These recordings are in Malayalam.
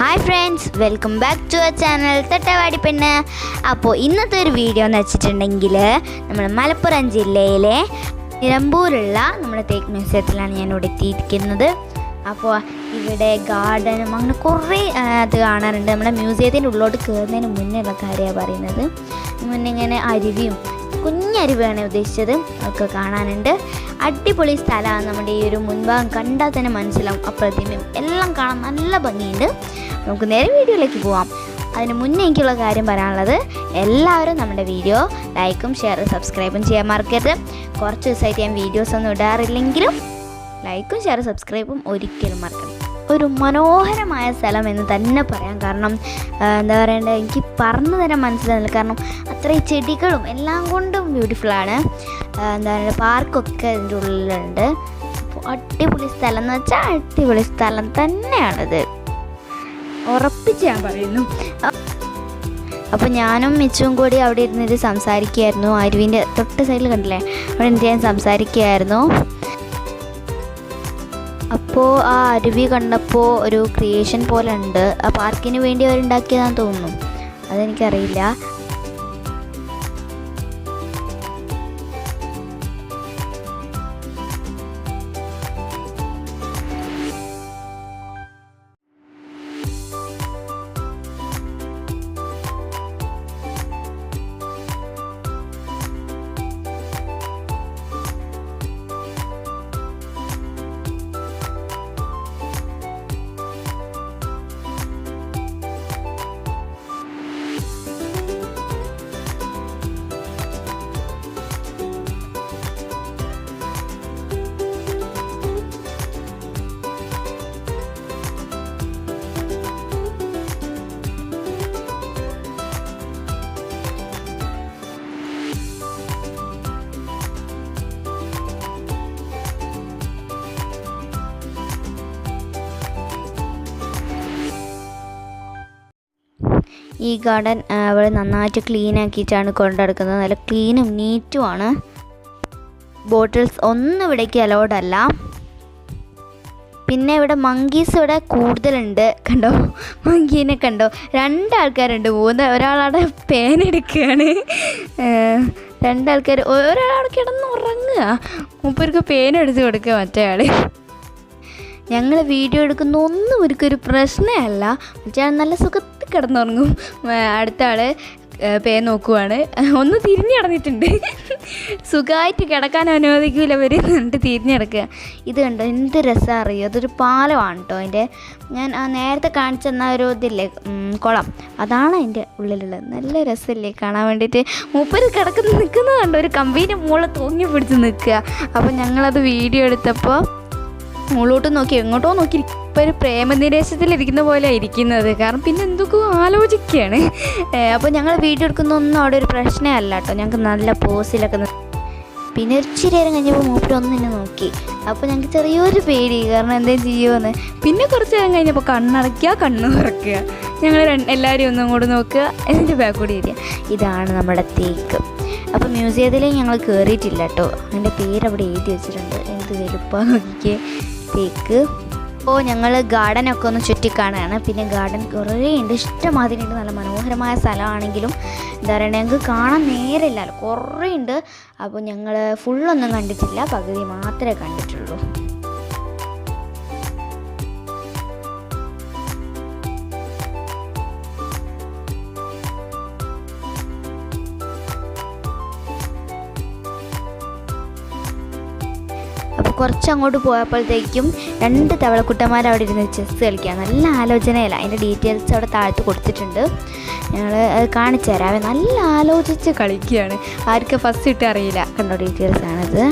Hi friends, welcome back to our channel തട്ടവാടി പെണ്ണ്. അപ്പോൾ ഇന്നത്തെ ഒരു വീഡിയോ എന്ന് വെച്ചിട്ടുണ്ടെങ്കിൽ നമ്മൾ മലപ്പുറം ജില്ലയിലെ നിലമ്പൂരുള്ള നമ്മുടെ തേക്ക് മ്യൂസിയത്തിലാണ് ഞാൻ ഇവിടെ എത്തിയിരിക്കുന്നത്. അപ്പോൾ ഇവിടെ ഗാർഡനും അങ്ങനെ കുറേ അത് കാണാറുണ്ട്. നമ്മുടെ മ്യൂസിയത്തിൻ്റെ ഉള്ളിലോട്ട് കയറുന്നതിന് മുന്നേ ഉള്ള കാര്യമാണ് പറയുന്നത്. മുന്നേ ഇങ്ങനെ അരുവിയും കുഞ്ഞരുവിയാണ് ഉദ്ദേശിച്ചത് ഒക്കെ കാണാനുണ്ട്. അടിപൊളി സ്ഥലമാണ്. നമ്മുടെ ഈ ഒരു മുൻഭാഗം കണ്ടാൽ തന്നെ മനസ്സിലാവും. ആ പ്രതിമയും എല്ലാം കാണാൻ നല്ല ഭംഗിയുണ്ട്. നമുക്ക് നേരെ വീഡിയോയിലേക്ക് പോവാം. അതിന് മുന്നേ എനിക്കുള്ള കാര്യം പറയാനുള്ളത്, എല്ലാവരും നമ്മുടെ വീഡിയോ ലൈക്കും ഷെയറും സബ്സ്ക്രൈബും ചെയ്യാൻ മറക്കരുത്. കുറച്ച് ദിവസമായിട്ട് ഞാൻ വീഡിയോസൊന്നും ഇടാറില്ലെങ്കിലും ലൈക്കും ഷെയറും സബ്സ്ക്രൈബും ഒരിക്കലും മറക്കണം. ഒരു മനോഹരമായ സ്ഥലം എന്ന് തന്നെ പറയാം. കാരണം എന്താ പറയണ്ടത്, എനിക്ക് പറഞ്ഞു തരാൻ മനസ്സിലാവില്ല. കാരണം അത്രയും ചെടികളും എല്ലാം കൊണ്ടും ബ്യൂട്ടിഫുള്ളാണ്. എന്താ പറയുക, പാർക്കൊക്കെ ഇതിൻ്റെ ഉള്ളിലുണ്ട്. അപ്പോൾ അടിപൊളി സ്ഥലം എന്ന് വെച്ചാൽ അടിപൊളി സ്ഥലം തന്നെയാണിത്, ഉറപ്പിച്ച് ഞാൻ പറയുന്നു. അപ്പോൾ ഞാനും മിച്ചും കൂടി അവിടെ ഇരുന്നിട്ട് സംസാരിക്കുകയായിരുന്നു. അരുവിൻ്റെ തൊട്ട് സൈഡിൽ കണ്ടില്ലേ, അവിടെ ഇരുന്നിട്ട് ഞാൻ സംസാരിക്കുകയായിരുന്നു. അപ്പോൾ ആ അരുവി കണ്ടപ്പോൾ ഒരു ക്രിയേഷൻ പോലെ ഉണ്ട്. ആ പാർക്കിന് വേണ്ടി അവരുണ്ടാക്കിയതാണെന്ന് തോന്നുന്നു, അതെനിക്കറിയില്ല. ഈ ഗാർഡൻ അവിടെ നന്നായിട്ട് ക്ലീൻ ആക്കിയിട്ടാണ് കൊണ്ടുനടക്കുന്നത്. നല്ല ക്ലീനും നീറ്റുമാണ്. ബോട്ടിൽസ് ഒന്നും ഇവിടേക്ക് അലൗഡ് അല്ല. പിന്നെ ഇവിടെ മങ്കീസ് ഇവിടെ കൂടുതലുണ്ട്. കണ്ടോ, മങ്കീനെ കണ്ടോ? രണ്ടാൾക്കാരുണ്ട്. ഒരാളവിടെ പേനെടുക്കുകയാണ്. രണ്ടാൾക്കാർ, ഒരാളവിടെ കിടന്ന് ഉറങ്ങുക. മൂപ്പർക്ക് പേനെടുത്ത് കൊടുക്കുക മറ്റേ ആൾ. ഞങ്ങൾ വീഡിയോ എടുക്കുന്ന ഒന്നും ഇവർക്കൊരു പ്രശ്നമല്ല. മറ്റേ നല്ല സുഖത്തിൽ കിടന്നുറങ്ങും. അടുത്ത ആൾ പേ നോക്കുവാണ്. ഒന്ന് തിരിഞ്ഞു കിടന്നിട്ടുണ്ട്. സുഖമായിട്ട് കിടക്കാൻ അനുവദിക്കില്ല ഇവർ, എന്നിട്ട് തിരിഞ്ഞു കിടക്കുക. ഇത് കണ്ടോ, എന്ത് രസമാണ് അറിയോ? അതൊരു പാലമാണ് കേട്ടോ. അതിൻ്റെ ഞാൻ നേരത്തെ കാണിച്ചെന്ന ഒരു ഇതില്ലേ, കുളം, അതാണ് അതിൻ്റെ ഉള്ളിലുള്ളത്. നല്ല രസമല്ലേ കാണാൻ വേണ്ടിയിട്ട്. മൂപ്പര് നിൽക്കുന്നത് കണ്ടോ, ഒരു കമ്പീൻ്റെ മുകളിൽ തൂങ്ങി പിടിച്ച് നിൽക്കുക. അപ്പോൾ ഞങ്ങളത് വീഡിയോ എടുത്തപ്പോൾ മുകളിലോട്ട് നോക്കി എങ്ങോട്ടോ നോക്കി ഇപ്പോൾ ഒരു പ്രേമനിരേശത്തിലിരിക്കുന്ന പോലെ ഇരിക്കുന്നത്. കാരണം പിന്നെ എന്തൊക്കെയോ ആലോചിക്കുകയാണ്. അപ്പോൾ ഞങ്ങൾ വീഡിയോ എടുക്കുന്നൊന്നും അവിടെ ഒരു പ്രശ്നമല്ല കേട്ടോ. ഞങ്ങൾക്ക് നല്ല പോസിലൊക്കെ. പിന്നെ ഒരു ഇച്ചിരി നേരം കഴിഞ്ഞപ്പോൾ മൂപ്പര് ഒന്നിനെ നോക്കി. അപ്പോൾ ഞങ്ങൾക്ക് ചെറിയൊരു പേടി, കാരണം എന്തെങ്കിലും ചെയ്യുമെന്ന്. പിന്നെ കുറച്ച് നേരം കഴിഞ്ഞപ്പോൾ കണ്ണടയ്ക്കുക, കണ്ണ് തുറക്കുക. ഞങ്ങൾ എല്ലാവരും ഒന്നും കൂടെ നോക്കുക, എന്നിട്ട് ബാക്ക് കൂടി വരിക. ഇതാണ് നമ്മുടെ തേക്ക്. അപ്പോൾ മ്യൂസിയത്തിൽ ഞങ്ങൾ കയറിയിട്ടില്ല കേട്ടോ. അതിൻ്റെ പേര് അവിടെ എഴുതി വെച്ചിട്ടുണ്ട്. എന്ത് വലുപ്പമാണ് നോക്കിക്കേ, തേക്ക്. അപ്പോൾ ഞങ്ങൾ ഗാർഡനൊക്കെ ഒന്ന് ചുറ്റിക്കാണാണ്. പിന്നെ ഗാർഡൻ കുറേ ഉണ്ട്, ഇഷ്ടമാതിരിയുണ്ട്. നല്ല മനോഹരമായ സ്ഥലമാണെങ്കിലും എന്താ പറയുക, ഞങ്ങൾക്ക് കാണാൻ നേരമില്ലല്ലോ, കുറേ ഉണ്ട്. അപ്പോൾ ഞങ്ങൾ ഫുള്ളൊന്നും കണ്ടിട്ടില്ല, പകുതി മാത്രമേ കണ്ടിട്ടുള്ളൂ. അപ്പോൾ കുറച്ചങ്ങോട്ട് പോയപ്പോഴത്തേക്കും 2 തവളക്കുട്ടന്മാർ അവിടെ ഇരുന്ന് ചെസ്സ് കളിക്കുക. നല്ല ആലോചനയല്ല. അതിൻ്റെ ഡീറ്റെയിൽസ് അവിടെ താഴത്ത് കൊടുത്തിട്ടുണ്ട്. ഞങ്ങൾ അത് കാണിച്ചു തരാം. നല്ല ആലോചിച്ച് കളിക്കുകയാണ്. ആർക്കും ഫസ്റ്റ് ഇട്ട് അറിയില്ല. കണ്ടോ, ഡീറ്റെയിൽസാണിത്.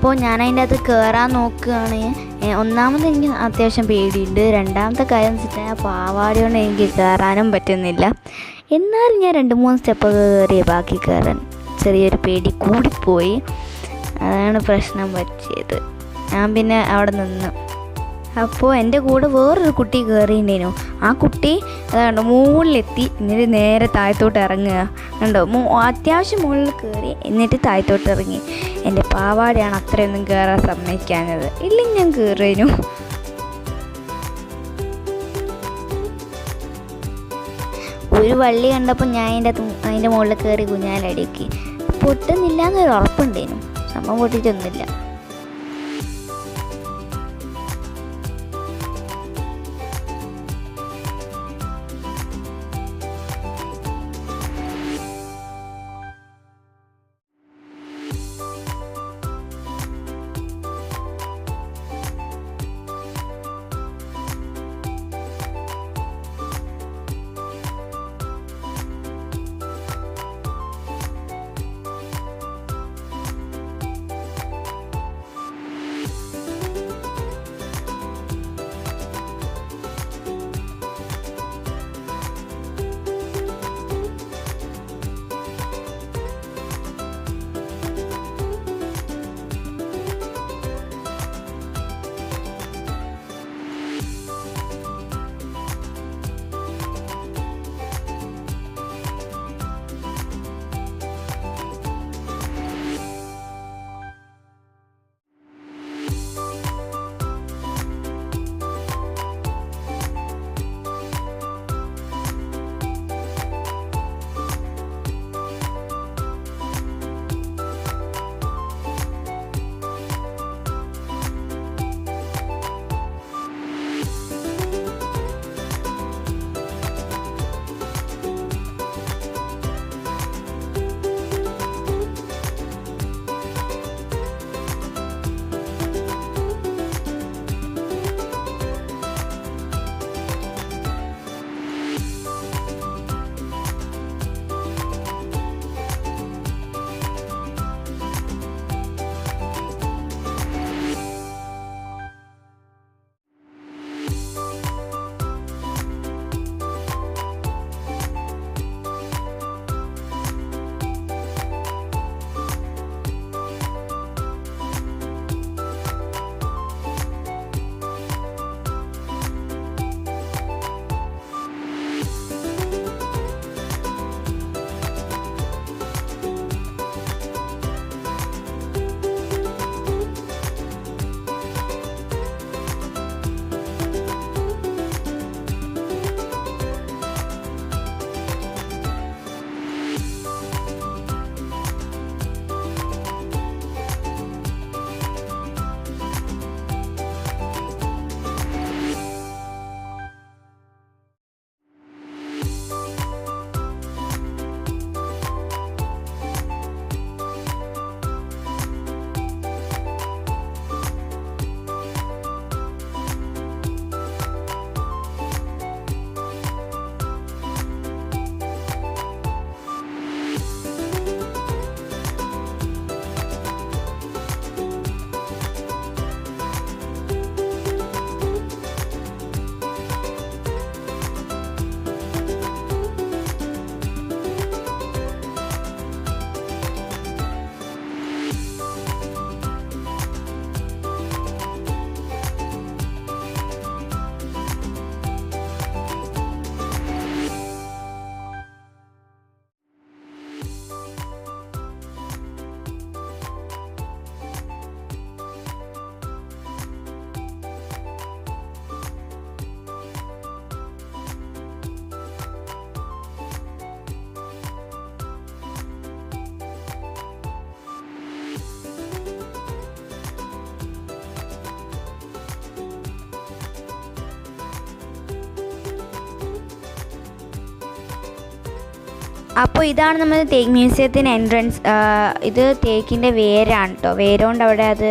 അപ്പോൾ ഞാൻ അതിൻ്റെ അകത്ത് കയറാൻ നോക്കുകയാണ്. ഒന്നാമത് എനിക്ക് അത്യാവശ്യം പേടിയുണ്ട്. രണ്ടാമത്തെ കാര്യം എന്ന് വെച്ചിട്ടുണ്ടെങ്കിൽ പാവാട കൊണ്ട് എനിക്ക് കയറാനും പറ്റുന്നില്ല. എന്നാലും ഞാൻ 2-3 സ്റ്റെപ്പൊക്കെ കയറി ബാക്കി കയറാൻ ചെറിയൊരു പേടി കൂടിപ്പോയി. അതാണ് പ്രശ്നം പറ്റിയത്. ഞാൻ പിന്നെ അവിടെ നിന്ന്. അപ്പോൾ എൻ്റെ കൂടെ വേറൊരു കുട്ടി കയറിയിട്ടുണ്ടേനു. ആ കുട്ടി അതാണ്ട് മുകളിലെത്തി, എന്നിട്ട് നേരെ താഴത്തോട്ട് ഇറങ്ങുക. കണ്ടോ, അത്യാവശ്യം മുകളിൽ കയറി എന്നിട്ട് താഴത്തോട്ട് ഇറങ്ങി. എൻ്റെ പാവാടയാണ് അത്രയൊന്നും കയറാൻ സമ്മതിക്കാഞ്ഞത്. ഇല്ലെങ്കിൽ ഞാൻ കയറിനു. ഒരു വള്ളി കണ്ടപ്പോൾ ഞാൻ അതിൻ്റെ മുകളിൽ കയറി കുഞ്ഞാലടിക്ക്. പൊട്ടുന്നില്ല എന്നൊരു ഉറപ്പുണ്ടേനു. സംഭവം പൊട്ടിയിട്ടൊന്നുമില്ല. അപ്പോൾ ഇതാണ് നമ്മൾ തേക്ക് മ്യൂസിയത്തിൻ്റെ എൻട്രൻസ്. ഇത് തേക്കിൻ്റെ വേരാണ് കേട്ടോ. വേരുകൊണ്ട് അവിടെ അത്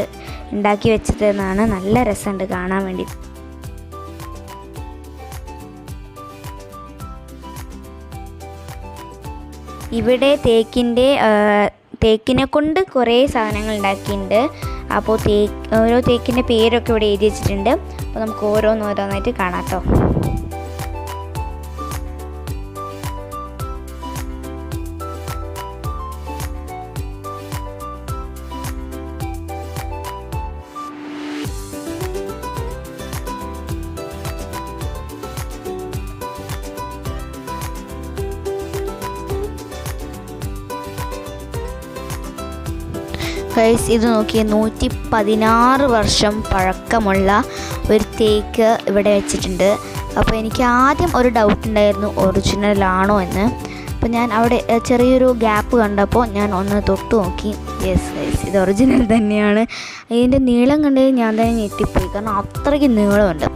ഉണ്ടാക്കി വെച്ചതെന്നാണ്. നല്ല രസമുണ്ട് കാണാൻ വേണ്ടി. ഇവിടെ തേക്കിനെ കൊണ്ട് കുറേ സാധനങ്ങൾ ഉണ്ടാക്കിയിട്ടുണ്ട്. അപ്പോൾ ഓരോ തേക്കിൻ്റെ പേരൊക്കെ ഇവിടെ എഴുതി വെച്ചിട്ടുണ്ട്. അപ്പോൾ നമുക്ക് ഓരോന്നോരോന്നായിട്ട് കാണാം കേട്ടോ. ഗൈസ്, ഇത് നോക്കിയേ, 116 വർഷം പഴക്കമുള്ള ഒരു തേക്ക് ഇവിടെ വെച്ചിട്ടുണ്ട്. അപ്പോൾ എനിക്ക് ആദ്യം ഒരു ഡൗട്ട് ഉണ്ടായിരുന്നു ഒറിജിനൽ ആണോ എന്ന്. അപ്പോൾ ഞാൻ അവിടെ ചെറിയൊരു ഗ്യാപ്പ് കണ്ടപ്പോൾ ഞാൻ ഒന്ന് തൊട്ട് നോക്കി. യെസ് ഗൈസ്, ഇത് ഒറിജിനൽ തന്നെയാണ്. ഇതിൻ്റെ നീളം കണ്ടത് ഞാൻ തന്നെ ഞെട്ടിപ്പോയി, കാരണം അത്രയ്ക്ക് നീളമുണ്ട്.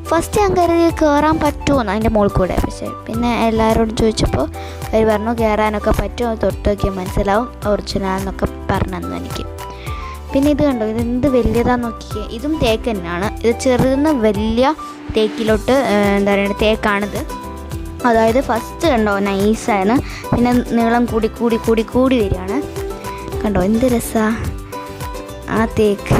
ഫസ്റ്റ് ഞാൻ കരുതി കയറാൻ പറ്റുമോ അതിൻ്റെ മുകളിൽ കൂടെ, പക്ഷേ പിന്നെ എല്ലാവരോടും ചോദിച്ചപ്പോൾ അവർ പറഞ്ഞു കയറാനൊക്കെ പറ്റുമോ, തൊട്ട് നോക്കിയാൽ മനസ്സിലാവും ഒറിജിനൽ എന്നൊക്കെ പറഞ്ഞു എനിക്ക്. പിന്നെ ഇത് കണ്ടോ, ഇതെന്ത് വലിയതാന്ന് നോക്കിയേ. ഇതും തേക്ക് തന്നെയാണ്. ഇത് ചെറുതെന്ന് വലിയ തേക്കിലോട്ട് എന്താ പറയുക തേക്കാണിത്. അതായത് ഫസ്റ്റ് കണ്ടോ നൈസാണ്, പിന്നെ നീളം കൂടി കൂടി കൂടി കൂടി വരികയാണ്. കണ്ടോ എന്ത് രസമാണ് ആ തേക്ക്.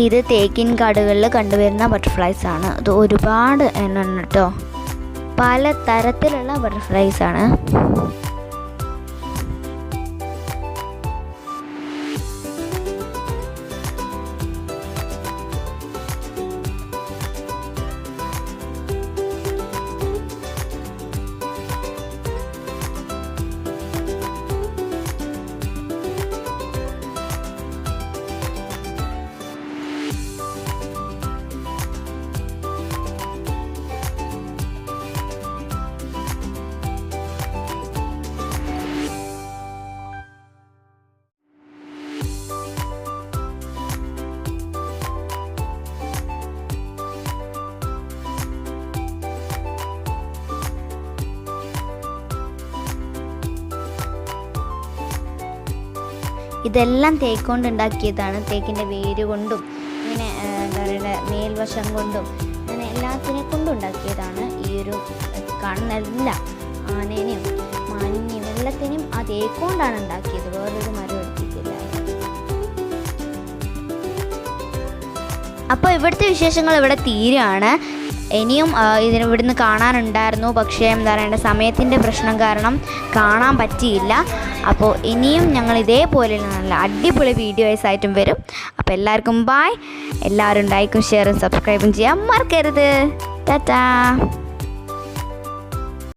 ഇത് തേക്കിൻ കാടുകളിൽ കണ്ടുവരുന്ന ബട്ടർഫ്ലൈസ് ആണ്. അത് ഒരുപാട് എണ്ണം കേട്ടോ, പല തരത്തിലുള്ള ബട്ടർഫ്ലൈസ് ആണ്. ഇതെല്ലാം തേക്ക് കൊണ്ട് ഉണ്ടാക്കിയതാണ്. തേക്കിൻ്റെ വേര് കൊണ്ടും ഇങ്ങനെ എന്താ പറയുക മേൽവശം കൊണ്ടും അങ്ങനെ എല്ലാത്തിനെ കൊണ്ടും ഉണ്ടാക്കിയതാണ്. ഈ ഒരു കാണുന്ന എല്ലാം ആനേനെയും മാനിനെയും എല്ലാത്തിനെയും ആ തേക്ക് കൊണ്ടാണ് ഉണ്ടാക്കിയത്, വേറൊരു മരം എടുത്തിട്ടില്ല. അപ്പോൾ ഇവിടുത്തെ വിശേഷങ്ങൾ ഇവിടെ തീരുകയാണ്. ഇനിയും ഇവിടുന്ന് കാണാനുണ്ടായിരുന്നു, പക്ഷേ എന്താ പറയണ്ട സമയത്തിൻ്റെ പ്രശ്നം കാരണം കാണാൻ പറ്റിയില്ല. അപ്പോൾ ഇനിയും ഞങ്ങൾ ഇതേപോലെ നല്ല അടിപൊളി വീഡിയോസ് ആയിട്ടും വരും. അപ്പോൾ എല്ലാവർക്കും ബായ്. എല്ലാവരും ലൈക്കും ഷെയറും സബ്സ്ക്രൈബും ചെയ്യാൻ മറക്കരുത്. ടാറ്റാ.